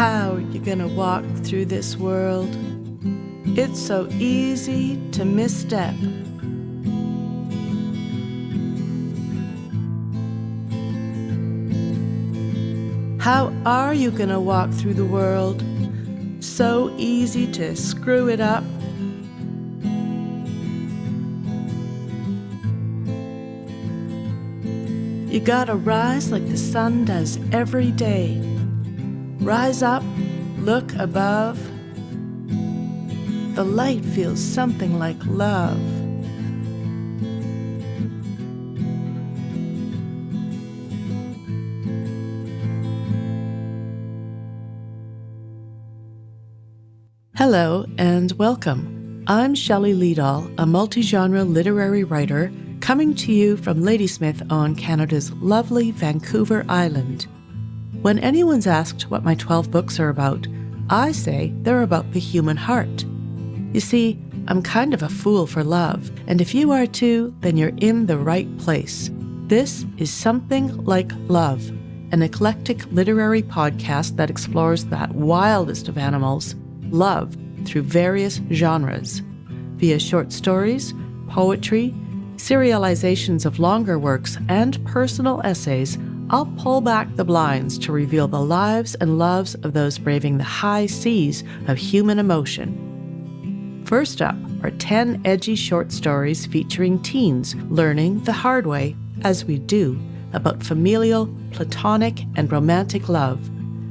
How you gonna walk through this world? It's so easy to misstep. How are you gonna walk through the world? So easy to screw it up. You gotta rise like the sun does every day. Rise up, look above. The light feels something like love. Hello and welcome. I'm Shelley Leedahl, a multi-genre literary writer coming to you from Ladysmith on Canada's lovely Vancouver Island. When anyone's asked what my 12 books are about, I say they're about the human heart. You see, I'm kind of a fool for love, and if you are too, then you're in the right place. This is Something Like Love, an eclectic literary podcast that explores that wildest of animals, love, through various genres, via short stories, poetry, serializations of longer works, and personal essays. I'll pull back the blinds to reveal the lives and loves of those braving the high seas of human emotion. First up are 10 edgy short stories featuring teens learning the hard way, as we do, about familial, platonic, and romantic love,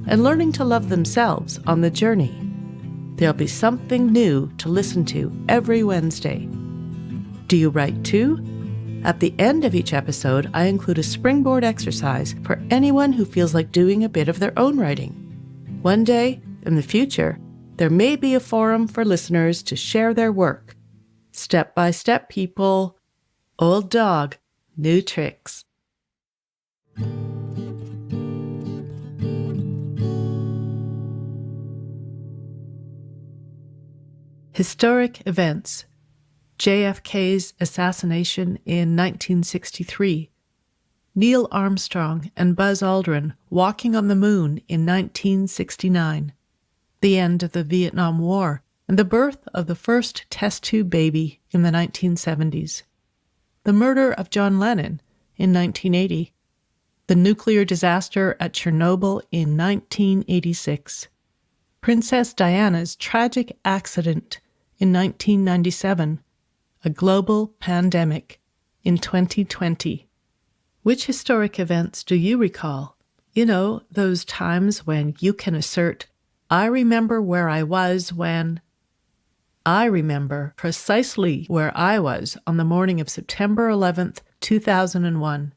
and learning to love themselves on the journey. There'll be something new to listen to every Wednesday. Do you write too? At the end of each episode, I include a springboard exercise for anyone who feels like doing a bit of their own writing. One day, in the future, there may be a forum for listeners to share their work. Step by step, people. Old dog, new tricks. Historic events. JFK's assassination in 1963, Neil Armstrong and Buzz Aldrin walking on the moon in 1969, the end of the Vietnam War, and the birth of the first test tube baby in the 1970s, the murder of John Lennon in 1980, the nuclear disaster at Chernobyl in 1986, Princess Diana's tragic accident in 1997, a global pandemic in 2020. Which historic events do you recall? You know, those times when you can assert, I remember where I was when... I remember precisely where I was on the morning of September 11th, 2001.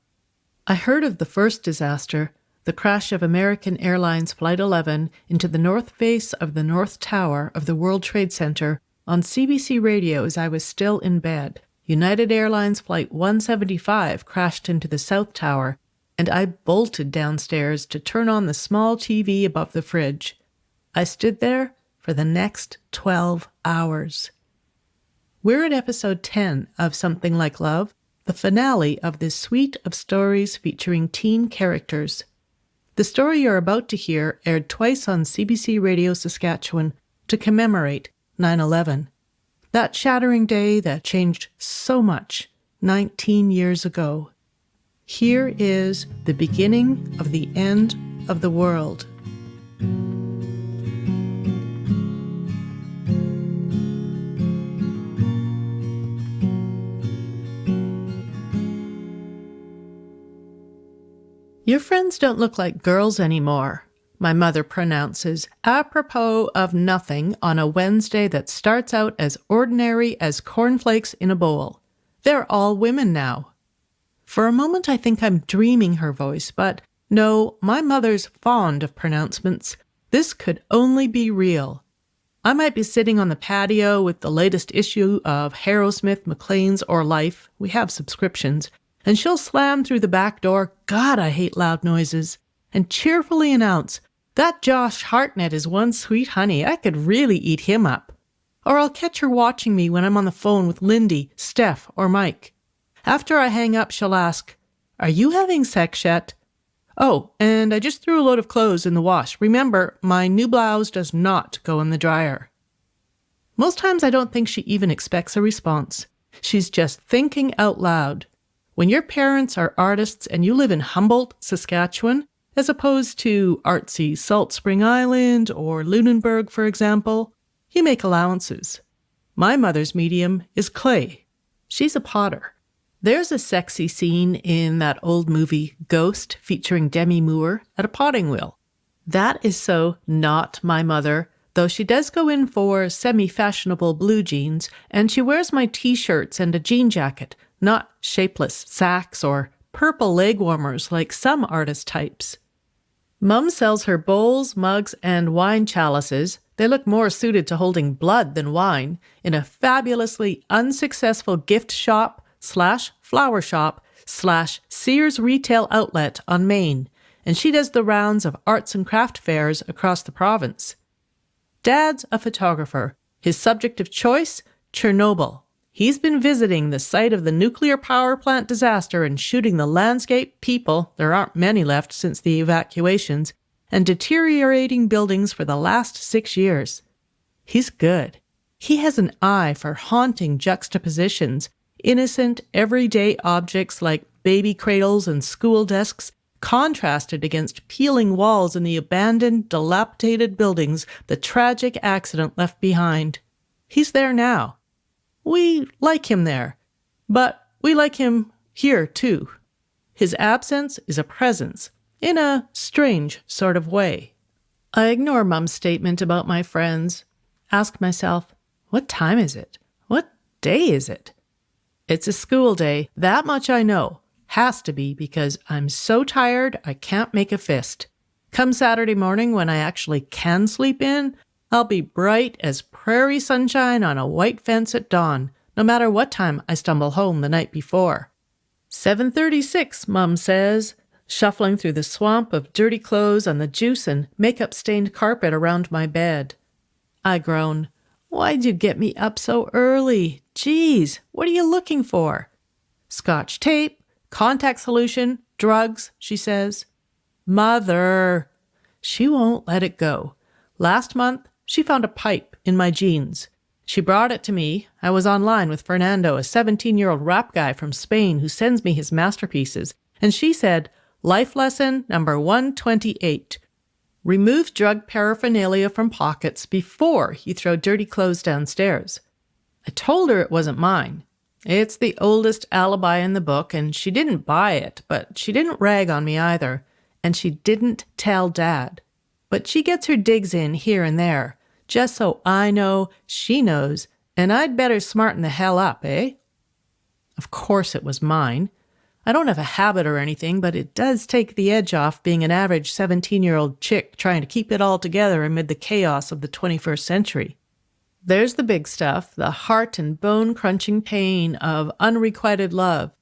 I heard of the first disaster, the crash of American Airlines Flight 11 into the north face of the North Tower of the World Trade Center on CBC Radio as I was still in bed. United Airlines Flight 175 crashed into the South Tower, and I bolted downstairs to turn on the small TV above the fridge. I stood there for the next 12 hours. We're in episode 10 of Something Like Love, the finale of this suite of stories featuring teen characters. The story you're about to hear aired twice on CBC Radio Saskatchewan to commemorate 9/11. That shattering day that changed so much 19 years ago. Here is the beginning of the end of the world. Your friends don't look like girls anymore, my mother pronounces, apropos of nothing on a Wednesday that starts out as ordinary as cornflakes in a bowl. They're all women now. For a moment I think I'm dreaming her voice, but no, my mother's fond of pronouncements. This could only be real. I might be sitting on the patio with the latest issue of Harrowsmith, Maclean's, or Life, we have subscriptions, and she'll slam through the back door, God, I hate loud noises, and cheerfully announce, that Josh Hartnett is one sweet honey, I could really eat him up. Or I'll catch her watching me when I'm on the phone with Lindy, Steph, or Mike. After I hang up, she'll ask, are you having sex yet? Oh, and I just threw a load of clothes in the wash. Remember, my new blouse does not go in the dryer. Most times I don't think she even expects a response. She's just thinking out loud. When your parents are artists and you live in Humboldt, Saskatchewan, as opposed to artsy Salt Spring Island or Lunenburg, for example, you make allowances. My mother's medium is clay. She's a potter. There's a sexy scene in that old movie Ghost featuring Demi Moore at a potting wheel. That is so not my mother, though she does go in for semi-fashionable blue jeans, and she wears my t-shirts and a jean jacket, not shapeless sacks or purple leg warmers like some artist types. Mum sells her bowls, mugs, and wine chalices. They look more suited to holding blood than wine, in a fabulously unsuccessful gift shop/flower shop/Sears retail outlet on Main, and she does the rounds of arts and craft fairs across the province. Dad's a photographer. His subject of choice, Chernobyl. He's been visiting the site of the nuclear power plant disaster and shooting the landscape, people, there aren't many left since the evacuations, and deteriorating buildings for the last 6 years. He's good. He has an eye for haunting juxtapositions, innocent, everyday objects like baby cradles and school desks, contrasted against peeling walls in the abandoned, dilapidated buildings the tragic accident left behind. He's there now. We like him there, but we like him here too. His absence is a presence, in a strange sort of way. I ignore Mum's statement about my friends. Ask myself, what time is it? What day is it? It's a school day, that much I know. Has to be, because I'm so tired I can't make a fist. Come Saturday morning when I actually can sleep in, I'll be bright as prairie sunshine on a white fence at dawn, no matter what time I stumble home the night before. 7:36, Mum says, shuffling through the swamp of dirty clothes on the juice and makeup-stained carpet around my bed. I groan. Why'd you get me up so early? Geez, what are you looking for? Scotch tape, contact solution, drugs, she says. Mother. She won't let it go. Last month, she found a pipe in my jeans. She brought it to me. I was online with Fernando, a 17-year-old rap guy from Spain who sends me his masterpieces, and she said, life lesson number 128. Remove drug paraphernalia from pockets before you throw dirty clothes downstairs. I told her it wasn't mine. It's the oldest alibi in the book, and she didn't buy it, but she didn't rag on me either, and she didn't tell Dad. But she gets her digs in here and there, just so I know she knows, and I'd better smarten the hell up, eh? Of course it was mine. I don't have a habit or anything, but it does take the edge off being an average 17-year-old chick trying to keep it all together amid the chaos of the 21st century. There's the big stuff, the heart and bone-crunching pain of unrequited love.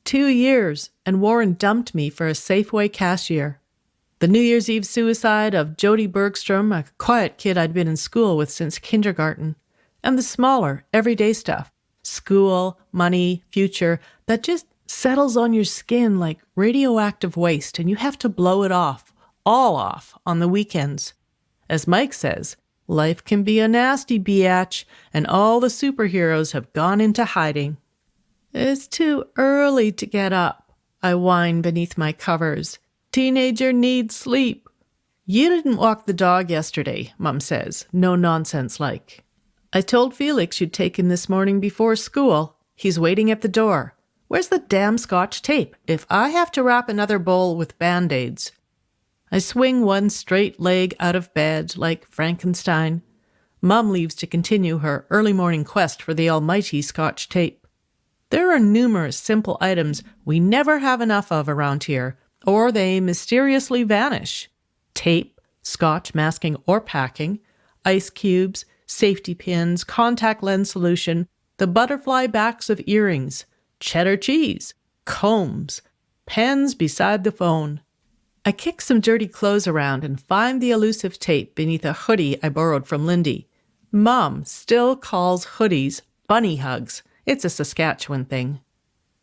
2 years, and Warren dumped me for a Safeway cashier. The New Year's Eve suicide of Jody Bergstrom, a quiet kid I'd been in school with since kindergarten. And the smaller, everyday stuff. School, money, future, that just settles on your skin like radioactive waste, and you have to blow it off, all off, on the weekends. As Mike says, life can be a nasty biatch, and all the superheroes have gone into hiding. It's too early to get up, I whine beneath my covers. Teenager needs sleep. You didn't walk the dog yesterday, Mum says, no nonsense like. I told Felix you'd take him this morning before school. He's waiting at the door. Where's the damn Scotch tape if I have to wrap another bowl with Band-Aids? I swing one straight leg out of bed like Frankenstein. Mum leaves to continue her early morning quest for the almighty Scotch tape. There are numerous simple items we never have enough of around here, or they mysteriously vanish. Tape, Scotch masking or packing, ice cubes, safety pins, contact lens solution, the butterfly backs of earrings, cheddar cheese, combs, pens beside the phone. I kick some dirty clothes around and find the elusive tape beneath a hoodie I borrowed from Lindy. Mum still calls hoodies bunny hugs. It's a Saskatchewan thing.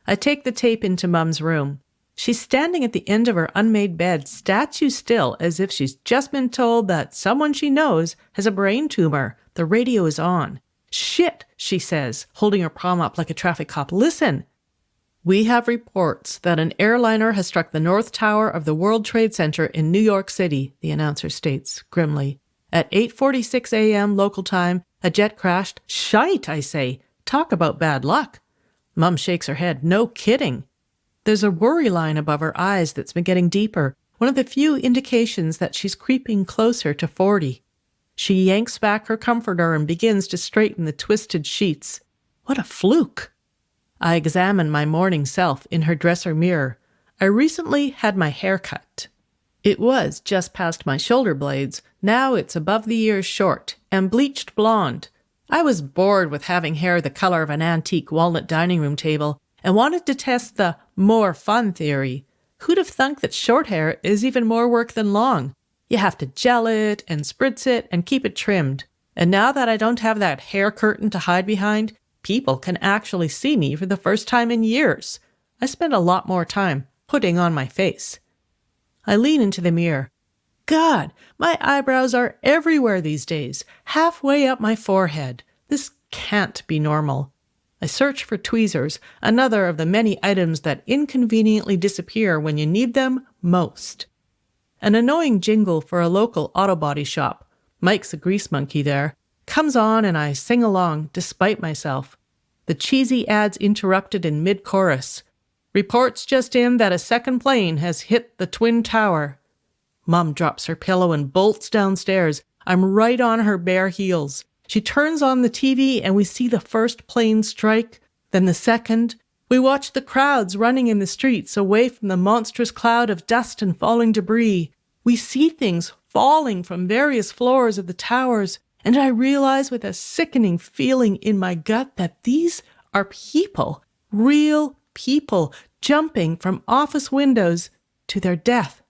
I take the tape into Mum's room. She's standing at the end of her unmade bed, statue still, as if she's just been told that someone she knows has a brain tumor. The radio is on. "Shit," she says, holding her palm up like a traffic cop. "Listen." "We have reports that an airliner has struck the North Tower of the World Trade Center in New York City," the announcer states grimly. "At 8:46 a.m. local time, a jet crashed." "Shite," I say. "Talk about bad luck." Mum shakes her head. "No kidding." There's a worry line above her eyes that's been getting deeper, one of the few indications that she's creeping closer to 40. She yanks back her comforter and begins to straighten the twisted sheets. What a fluke! I examine my morning self in her dresser mirror. I recently had my hair cut. It was just past my shoulder blades. Now it's above the ears short and bleached blonde. I was bored with having hair the color of an antique walnut dining room table and wanted to test the more fun theory. Who'd have thunk that short hair is even more work than long? You have to gel it and spritz it and keep it trimmed. And now that I don't have that hair curtain to hide behind, people can actually see me for the first time in years. I spend a lot more time putting on my face. I lean into the mirror. God, my eyebrows are everywhere these days, halfway up my forehead. This can't be normal. I search for tweezers, another of the many items that inconveniently disappear when you need them most. An annoying jingle for a local auto body shop, Mike's a grease monkey there, comes on and I sing along despite myself. The cheesy ad's interrupted in mid-chorus. Reports just in that a second plane has hit the Twin Tower. Mum drops her pillow and bolts downstairs. I'm right on her bare heels. She turns on the TV and we see the first plane strike, then the second. We watch the crowds running in the streets away from the monstrous cloud of dust and falling debris. We see things falling from various floors of the towers, and I realize with a sickening feeling in my gut that these are people, real people, jumping from office windows to their death.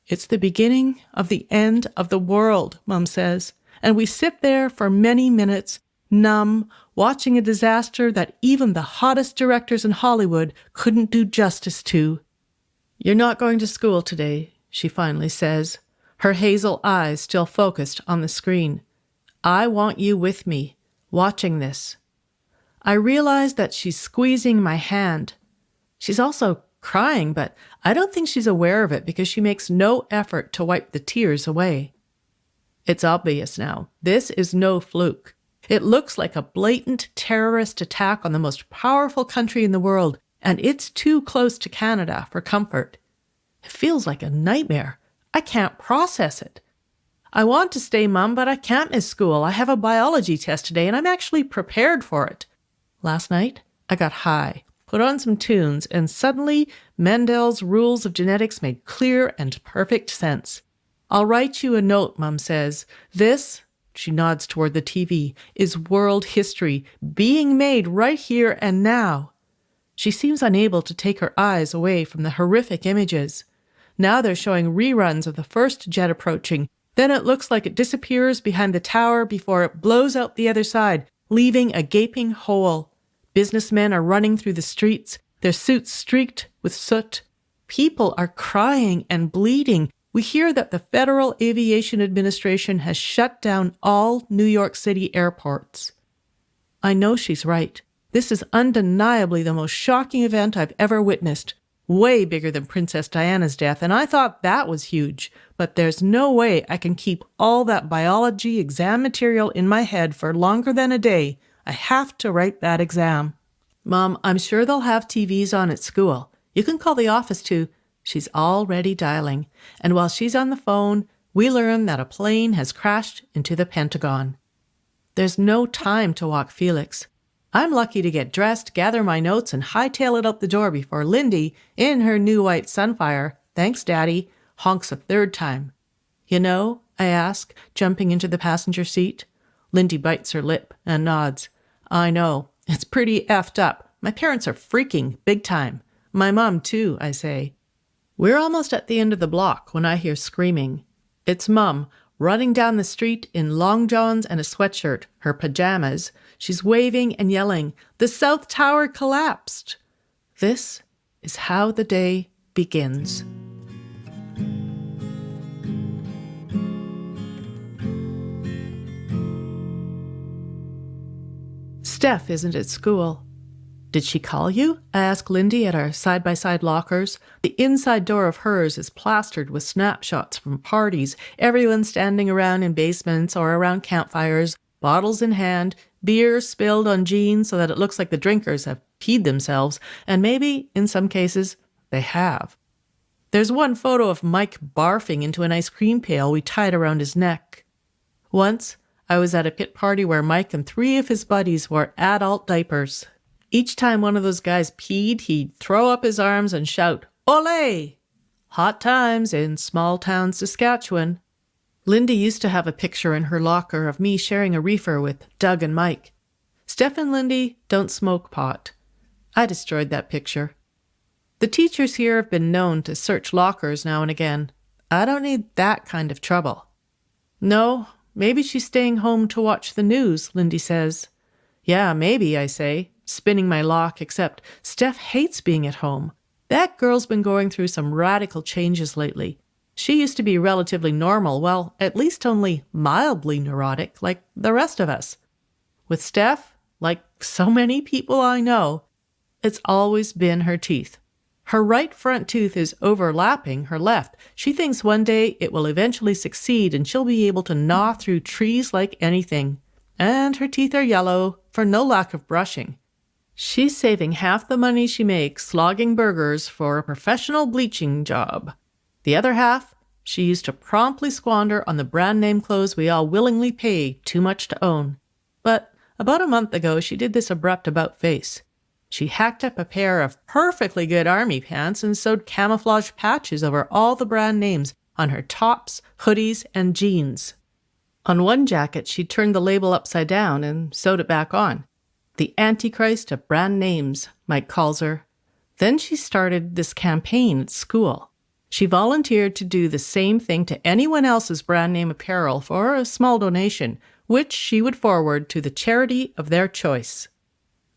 It's the beginning of the end of the world, Mum says, and we sit there for many minutes, numb, watching a disaster that even the hottest directors in Hollywood couldn't do justice to. "You're not going to school today," she finally says, her hazel eyes still focused on the screen. "I want you with me, watching this." I realize that she's squeezing my hand. She's also crying, but I don't think she's aware of it because she makes no effort to wipe the tears away. It's obvious now. This is no fluke. It looks like a blatant terrorist attack on the most powerful country in the world, and it's too close to Canada for comfort. It feels like a nightmare. I can't process it. I want to stay, Mum, but I can't miss school. I have a biology test today, and I'm actually prepared for it. Last night, I got high, put on some tunes, and suddenly Mendel's rules of genetics made clear and perfect sense. "I'll write you a note," Mum says. "This," she nods toward the TV, "is world history, being made right here and now." She seems unable to take her eyes away from the horrific images. Now they're showing reruns of the first jet approaching. Then it looks like it disappears behind the tower before it blows out the other side, leaving a gaping hole. Businessmen are running through the streets, their suits streaked with soot. People are crying and bleeding. We hear that the Federal Aviation Administration has shut down all New York City airports. I know she's right. This is undeniably the most shocking event I've ever witnessed. Way bigger than Princess Diana's death, and I thought that was huge. But there's no way I can keep all that biology exam material in my head for longer than a day. I have to write that exam. "Mom, I'm sure they'll have TVs on at school. You can call the office too." She's already dialing, and while she's on the phone, we learn that a plane has crashed into the Pentagon. There's no time to walk Felix. I'm lucky to get dressed, gather my notes, and hightail it out the door before Lindy, in her new white Sunfire, "Thanks, Daddy," honks a third time. "You know," I ask, jumping into the passenger seat. Lindy bites her lip and nods. "I know. It's pretty effed up. My parents are freaking big time. My mom, too," I say. We're almost at the end of the block when I hear screaming. It's Mum, running down the street in long johns and a sweatshirt, her pajamas. She's waving and yelling, "The South Tower collapsed!" This is how the day begins. Steph isn't at school. Did she call you? I ask Lindy at our side-by-side lockers. The inside door of hers is plastered with snapshots from parties, everyone standing around in basements or around campfires, bottles in hand, beer spilled on jeans so that it looks like the drinkers have peed themselves, and maybe, in some cases, they have. There's one photo of Mike barfing into an ice cream pail we tied around his neck. Once, I was at a pit party where Mike and 3 of his buddies wore adult diapers. Each time one of those guys peed, he'd throw up his arms and shout, "Olé!" Hot times in small-town Saskatchewan. Lindy used to have a picture in her locker of me sharing a reefer with Doug and Mike. Steph and Lindy don't smoke pot. I destroyed that picture. The teachers here have been known to search lockers now and again. I don't need that kind of trouble. No, maybe she's staying home to watch the news, Lindy says. Yeah, maybe, I say, spinning my lock, except Steph hates being at home. That girl's been going through some radical changes lately. She used to be relatively normal, well, at least only mildly neurotic, like the rest of us. With Steph, like so many people I know, it's always been her teeth. Her right front tooth is overlapping her left. She thinks one day it will eventually succeed and she'll be able to gnaw through trees like anything. And her teeth are yellow for no lack of brushing. She's saving half the money she makes slogging burgers for a professional bleaching job. The other half, she used to promptly squander on the brand name clothes we all willingly pay too much to own. But about a month ago, she did this abrupt about-face. She hacked up a pair of perfectly good army pants and sewed camouflage patches over all the brand names on her tops, hoodies, and jeans. On one jacket, she turned the label upside down and sewed it back on. The Antichrist of brand names, Mike calls her. Then she started this campaign at school. She volunteered to do the same thing to anyone else's brand name apparel for a small donation, which she would forward to the charity of their choice.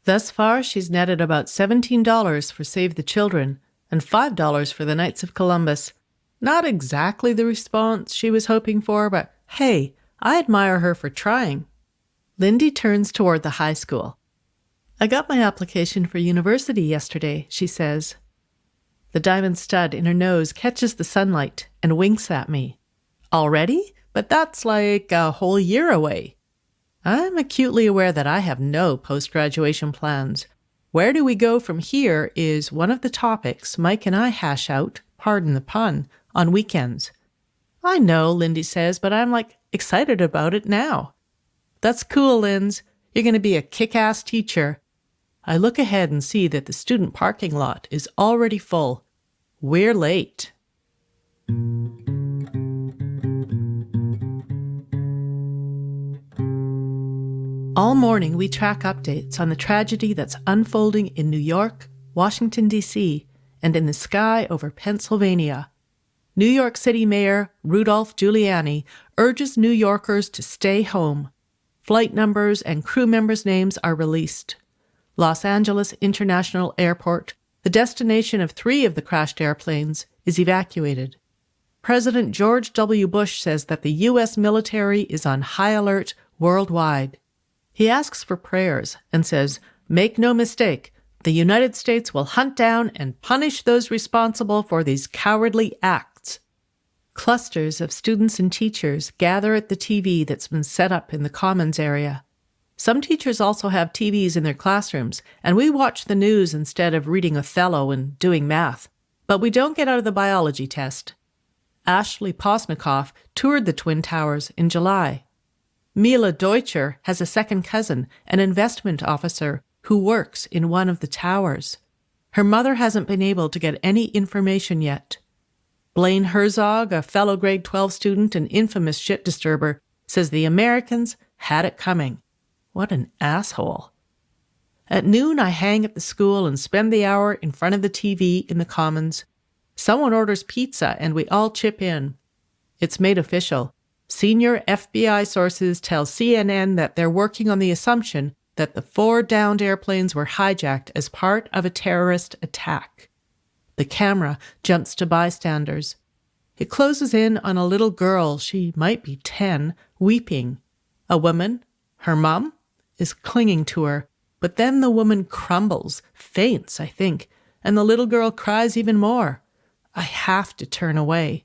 Thus far, she's netted about $17 for Save the Children and $5 for the Knights of Columbus. Not exactly the response she was hoping for, but hey, I admire her for trying. Lindy turns toward the high school. I got my application for university yesterday, she says. The diamond stud in her nose catches the sunlight and winks at me. Already? But that's like a whole year away. I'm acutely aware that I have no post-graduation plans. Where do we go from here is one of the topics Mike and I hash out, pardon the pun, on weekends. I know, Lindy says, but I'm excited about it now. That's cool, Linz. You're going to be a kick-ass teacher. I look ahead and see that the student parking lot is already full. We're late. All morning, we track updates on the tragedy that's unfolding in New York, Washington, D.C., and in the sky over Pennsylvania. New York City Mayor Rudolph Giuliani urges New Yorkers to stay home. Flight numbers and crew members' names are released. Los Angeles International Airport, the destination of 3 of the crashed airplanes, is evacuated. President George W. Bush says that the U.S. military is on high alert worldwide. He asks for prayers and says, "Make no mistake, the United States will hunt down and punish those responsible for these cowardly acts." Clusters of students and teachers gather at the TV that's been set up in the Commons area. Some teachers also have TVs in their classrooms, and we watch the news instead of reading Othello and doing math. But we don't get out of the biology test. Ashley Posnikoff toured the Twin Towers in July. Mila Deutscher has a second cousin, an investment officer, who works in one of the towers. Her mother hasn't been able to get any information yet. Blaine Herzog, a fellow grade 12 student and infamous shit disturber, says the Americans had it coming. What an asshole. At noon, I hang at the school and spend the hour in front of the TV in the Commons. Someone orders pizza and we all chip in. It's made official. Senior FBI sources tell CNN that they're working on the assumption that the 4 downed airplanes were hijacked as part of a terrorist attack. The camera jumps to bystanders. It closes in on a little girl, she might be 10, weeping. A woman, her mom, is clinging to her, but then the woman crumbles, faints, I think, and the little girl cries even more. I have to turn away.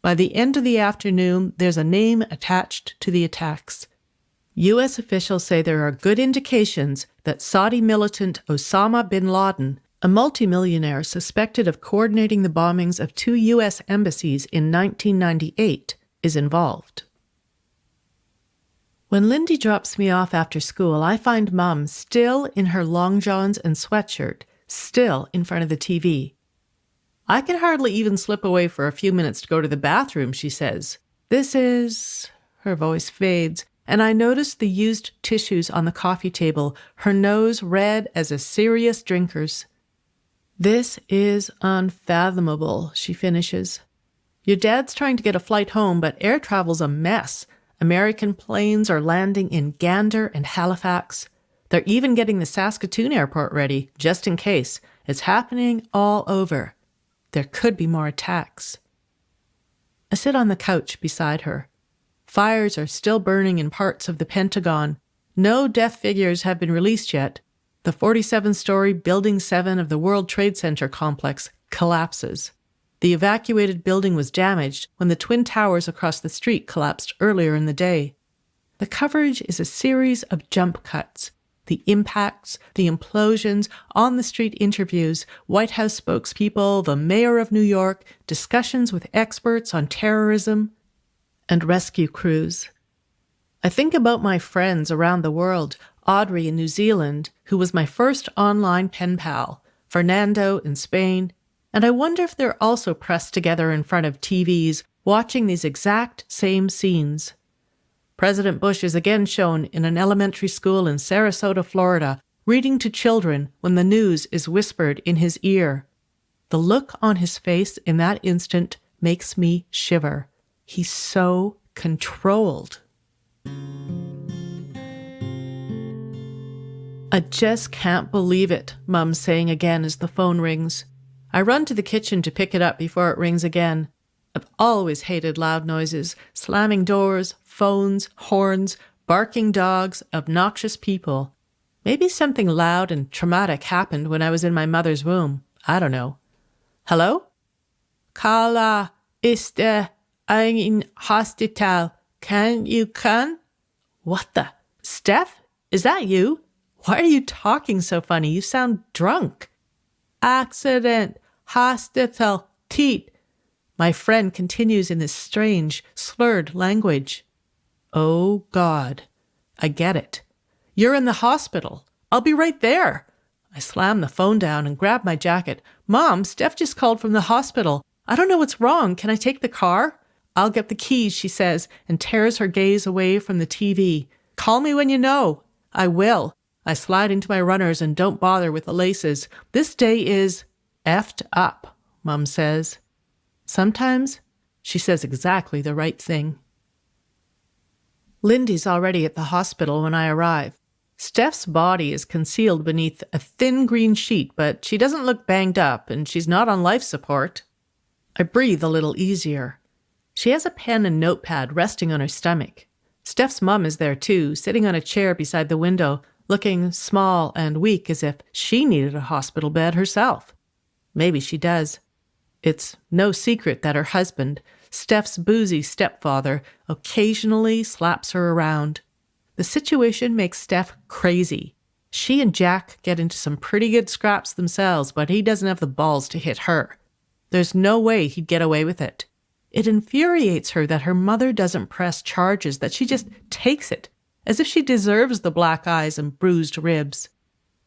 By the end of the afternoon, there's a name attached to the attacks. U.S. officials say there are good indications that Saudi militant Osama bin Laden, a multimillionaire suspected of coordinating the bombings of 2 U.S. embassies in 1998, is involved. When Lindy drops me off after school, I find Mum still in her long johns and sweatshirt, still in front of the TV. I can hardly even slip away for a few minutes to go to the bathroom, she says. This is... Her voice fades, and I notice the used tissues on the coffee table, her nose red as a serious drinker's. This is unfathomable, she finishes. Your dad's trying to get a flight home, but air travel's a mess. American planes are landing in Gander and Halifax. They're even getting the Saskatoon airport ready, just in case. It's happening all over. There could be more attacks. I sit on the couch beside her. Fires are still burning in parts of the Pentagon. No death figures have been released yet. The 47-story Building 7 of the World Trade Center complex collapses. The evacuated building was damaged when the twin towers across the street collapsed earlier in the day. The coverage is a series of jump cuts. The impacts, the implosions, on-the-street interviews, White House spokespeople, the mayor of New York, discussions with experts on terrorism, and rescue crews. I think about my friends around the world, Audrey in New Zealand, who was my first online pen pal, Fernando in Spain, and I wonder if they're also pressed together in front of TVs, watching these exact same scenes. President Bush is again shown in an elementary school in Sarasota, Florida, reading to children when the news is whispered in his ear. The look on his face in that instant makes me shiver. He's so controlled. I just can't believe it, Mum's saying again as the phone rings. I run to the kitchen to pick it up before it rings again. I've always hated loud noises, slamming doors, phones, horns, barking dogs, obnoxious people. Maybe something loud and traumatic happened when I was in my mother's womb. I don't know. Hello? Carla, I'm in hospital. Can you come? What the? Steph? Is that you? Why are you talking so funny? You sound drunk. Accident. Hospital. Teat. My friend continues in this strange, slurred language. Oh, God. I get it. You're in the hospital. I'll be right there. I slam the phone down and grab my jacket. Mom, Steph just called from the hospital. I don't know what's wrong. Can I take the car? I'll get the keys, she says, and tears her gaze away from the TV. Call me when you know. I will. I slide into my runners and don't bother with the laces. This day is effed up, Mum says. Sometimes she says exactly the right thing. Lindy's already at the hospital when I arrive. Steph's body is concealed beneath a thin green sheet, but she doesn't look banged up and she's not on life support. I breathe a little easier. She has a pen and notepad resting on her stomach. Steph's mum is there too, sitting on a chair beside the window, looking small and weak as if she needed a hospital bed herself. Maybe she does. It's no secret that her husband, Steph's boozy stepfather, occasionally slaps her around. The situation makes Steph crazy. She and Jack get into some pretty good scraps themselves, but he doesn't have the balls to hit her. There's no way he'd get away with it. It infuriates her that her mother doesn't press charges, that she just takes it, as if she deserves the black eyes and bruised ribs.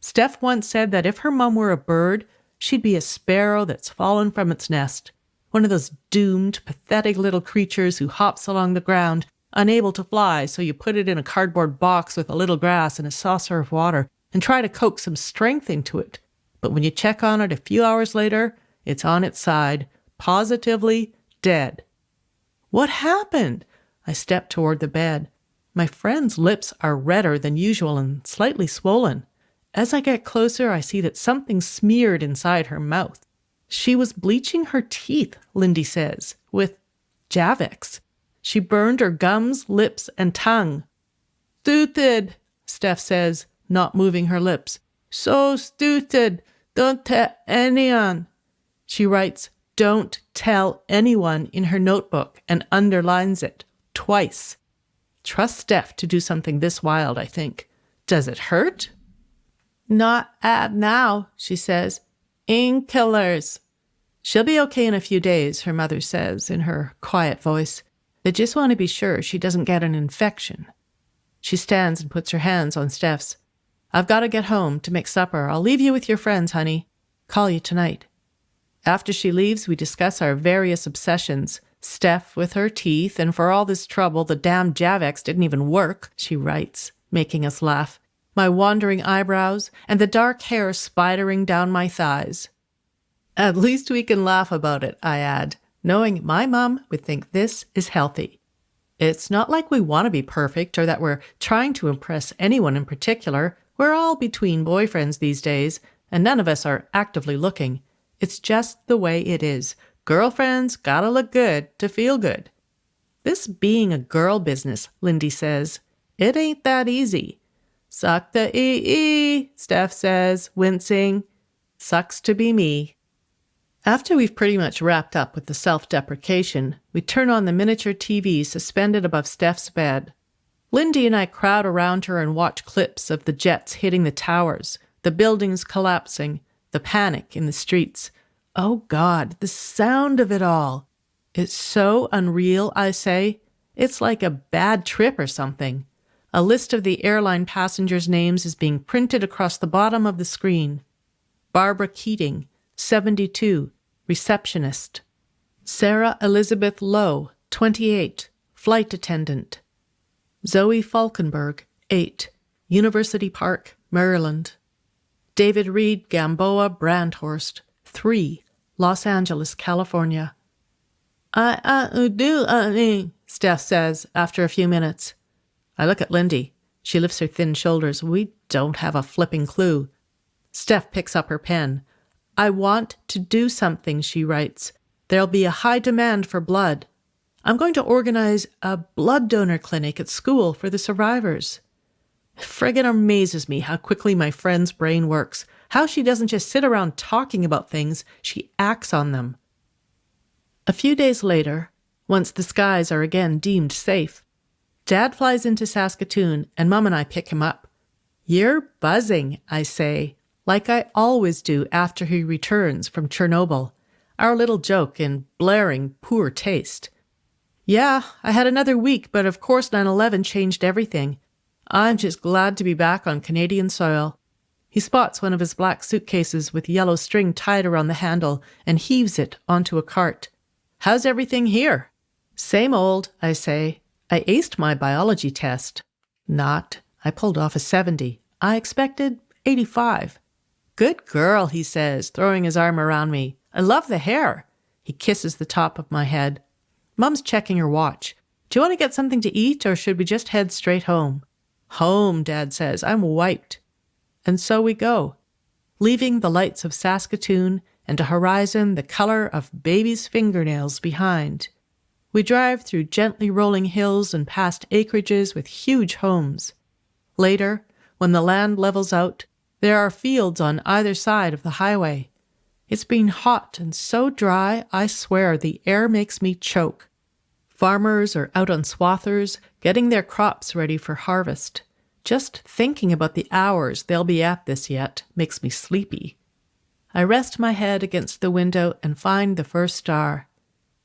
Steph once said that if her mum were a bird, she'd be a sparrow that's fallen from its nest, one of those doomed, pathetic little creatures who hops along the ground, unable to fly, so you put it in a cardboard box with a little grass and a saucer of water and try to coax some strength into it. But when you check on it a few hours later, it's on its side, positively dead. What happened? I step toward the bed. My friend's lips are redder than usual and slightly swollen. As I get closer, I see that something's smeared inside her mouth. She was bleaching her teeth, Lindy says, with Javex. She burned her gums, lips, and tongue. Stupid, Steph says, not moving her lips. So stupid. Don't tell anyone. She writes, "Don't tell anyone" in her notebook and underlines it twice. Trust Steph to do something this wild, I think. Does it hurt? Not now, she says. Inkillers. She'll be okay in a few days, her mother says in her quiet voice. They just want to be sure she doesn't get an infection. She stands and puts her hands on Steph's. I've got to get home to make supper. I'll leave you with your friends, honey. Call you tonight. After she leaves, we discuss our various obsessions. Steph with her teeth, and for all this trouble, the damn Javex didn't even work, she writes, making us laugh. My wandering eyebrows, and the dark hair spidering down my thighs. At least we can laugh about it, I add, knowing my mum would think this is healthy. It's not like we want to be perfect or that we're trying to impress anyone in particular. We're all between boyfriends these days, and none of us are actively looking. It's just the way it is. Girlfriends gotta look good to feel good. This being a girl business, Lindy says, it ain't that easy. Suck the ee, Steph says, wincing. Sucks to be me. After we've pretty much wrapped up with the self-deprecation, we turn on the miniature TV suspended above Steph's bed. Lindy and I crowd around her and watch clips of the jets hitting the towers, the buildings collapsing, the panic in the streets. Oh God, the sound of it all. It's so unreal, I say. It's like a bad trip or something. A list of the airline passengers' names is being printed across the bottom of the screen. Barbara Keating, 72, receptionist. Sarah Elizabeth Lowe, 28, flight attendant. Zoe Falkenberg, 8, University Park, Maryland. David Reed Gamboa Brandhorst, 3, Los Angeles, California. I do, Steph says after a few minutes. I look at Lindy. She lifts her thin shoulders. We don't have a flipping clue. Steph picks up her pen. I want to do something, she writes. There'll be a high demand for blood. I'm going to organize a blood donor clinic at school for the survivors. It friggin' amazes me how quickly my friend's brain works. How she doesn't just sit around talking about things, she acts on them. A few days later, once the skies are again deemed safe, Dad flies into Saskatoon and Mum and I pick him up. You're buzzing, I say, like I always do after he returns from Chernobyl, our little joke in blaring poor taste. Yeah, I had another week, but of course 9/11 changed everything. I'm just glad to be back on Canadian soil. He spots one of his black suitcases with yellow string tied around the handle and heaves it onto a cart. How's everything here? Same old, I say. I aced my biology test. Not. I pulled off a 70. I expected 85. Good girl, he says, throwing his arm around me. I love the hair. He kisses the top of my head. Mum's checking her watch. Do you want to get something to eat, or should we just head straight home? Home, Dad says. I'm wiped. And so we go, leaving the lights of Saskatoon and a horizon the color of baby's fingernails behind. We drive through gently rolling hills and past acreages with huge homes. Later, when the land levels out, there are fields on either side of the highway. It's been hot and so dry, I swear the air makes me choke. Farmers are out on swathers, getting their crops ready for harvest. Just thinking about the hours they'll be at this yet makes me sleepy. I rest my head against the window and find the first star.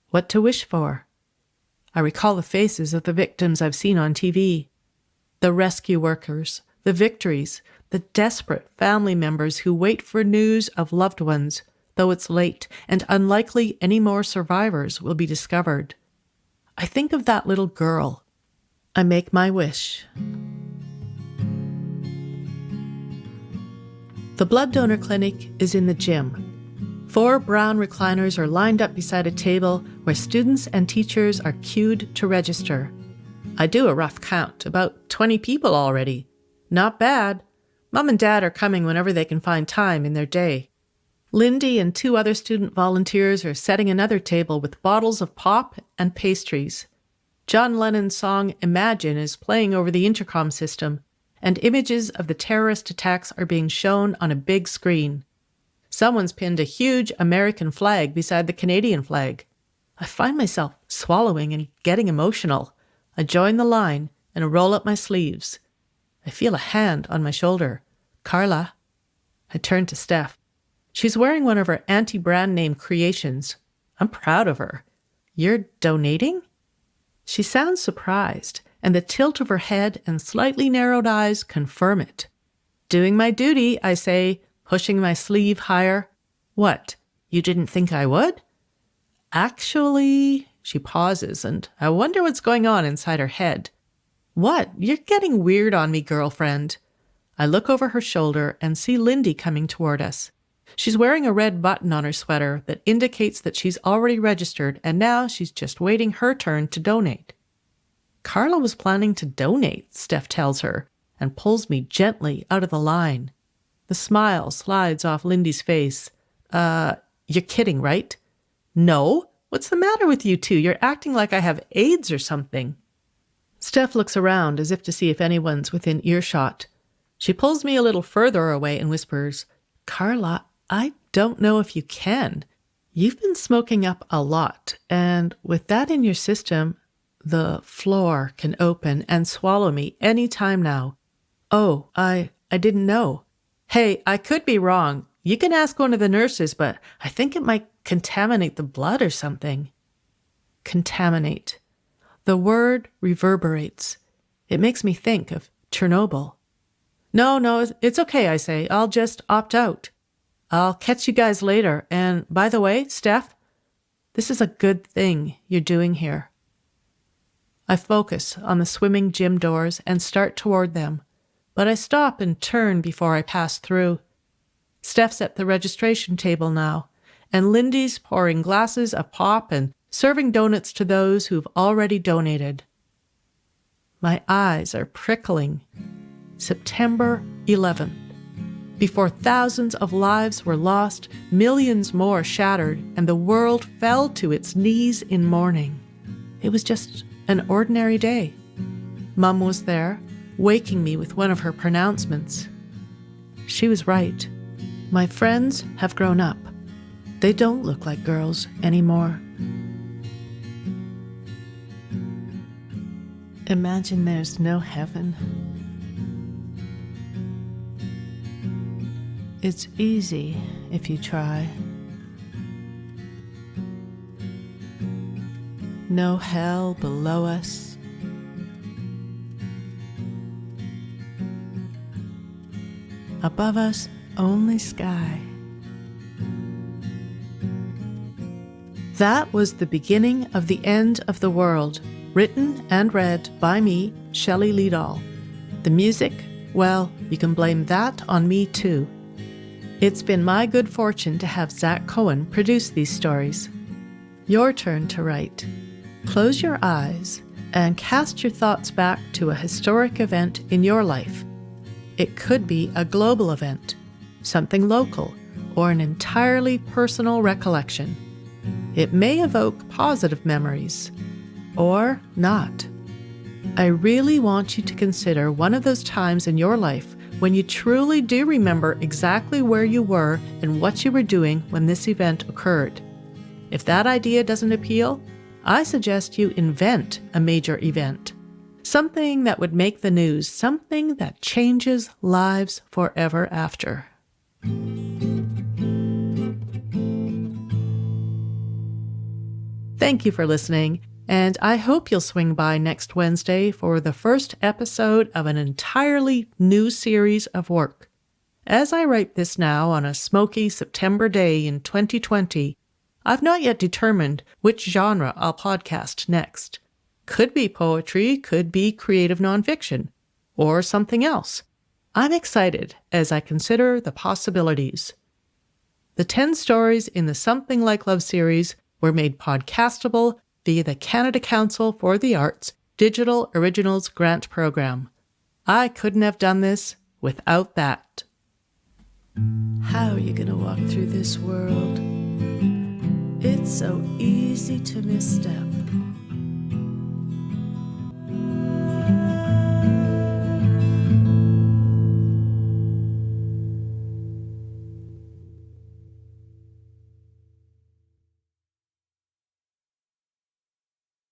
What to wish for? I recall the faces of the victims I've seen on TV. The rescue workers, the victories, the desperate family members who wait for news of loved ones, though it's late and unlikely any more survivors will be discovered. I think of that little girl. I make my wish. The blood donor clinic is in the gym. 4 brown recliners are lined up beside a table where students and teachers are queued to register. I do a rough count, about 20 people already. Not bad. Mum and Dad are coming whenever they can find time in their day. Lindy and 2 other student volunteers are setting another table with bottles of pop and pastries. John Lennon's song Imagine is playing over the intercom system, and images of the terrorist attacks are being shown on a big screen. Someone's pinned a huge American flag beside the Canadian flag. I find myself swallowing and getting emotional. I join the line and roll up my sleeves. I feel a hand on my shoulder. Carla. I turn to Steph. She's wearing one of her anti-brand name creations. I'm proud of her. You're donating? She sounds surprised, and the tilt of her head and slightly narrowed eyes confirm it. Doing my duty, I say, pushing my sleeve higher. What, you didn't think I would? Actually, she pauses, and I wonder what's going on inside her head. What? You're getting weird on me, girlfriend. I look over her shoulder and see Lindy coming toward us. She's wearing a red button on her sweater that indicates that she's already registered, and now she's just waiting her turn to donate. Carla was planning to donate, Steph tells her, and pulls me gently out of the line. The smile slides off Lindy's face. You're kidding, right? No? What's the matter with you two? You're acting like I have AIDS or something. Steph looks around as if to see if anyone's within earshot. She pulls me a little further away and whispers, Carla, I don't know if you can. You've been smoking up a lot, and with that in your system, the floor can open and swallow me any time now. Oh, I didn't know. Hey, I could be wrong. You can ask one of the nurses, but I think it might contaminate the blood or something. Contaminate. The word reverberates. It makes me think of Chernobyl. No, it's okay, I say. I'll just opt out. I'll catch you guys later. And by the way, Steph, this is a good thing you're doing here. I focus on the swimming gym doors and start toward them, but I stop and turn before I pass through. Steph's at the registration table now, and Lindy's pouring glasses of pop and serving donuts to those who've already donated. My eyes are prickling. September 11th. Before thousands of lives were lost, millions more shattered, and the world fell to its knees in mourning. It was just an ordinary day. Mum was there, waking me with one of her pronouncements. She was right. My friends have grown up. They don't look like girls anymore. Imagine there's no heaven. It's easy if you try. No hell below us. Above us, only sky. That was the beginning of the end of the world, written and read by me, Shelley Leedahl. The music, well, you can blame that on me too. It's been my good fortune to have Zak Cohen produce these stories. Your turn to write. Close your eyes and cast your thoughts back to a historic event in your life. It could be a global event, something local, or an entirely personal recollection. It may evoke positive memories, or not. I really want you to consider one of those times in your life when you truly do remember exactly where you were and what you were doing when this event occurred. If that idea doesn't appeal, I suggest you invent a major event. Something that would make the news, something that changes lives forever after. Thank you for listening, and I hope you'll swing by next Wednesday for the first episode of an entirely new series of work. As I write this now on a smoky September day in 2020, I've not yet determined which genre I'll podcast next. Could be poetry, could be creative nonfiction, or something else. I'm excited as I consider the possibilities. The 10 stories in the Something Like Love series were made podcastable via the Canada Council for the Arts Digital Originals Grant Program. I couldn't have done this without that. How are you gonna walk through this world? It's so easy to misstep.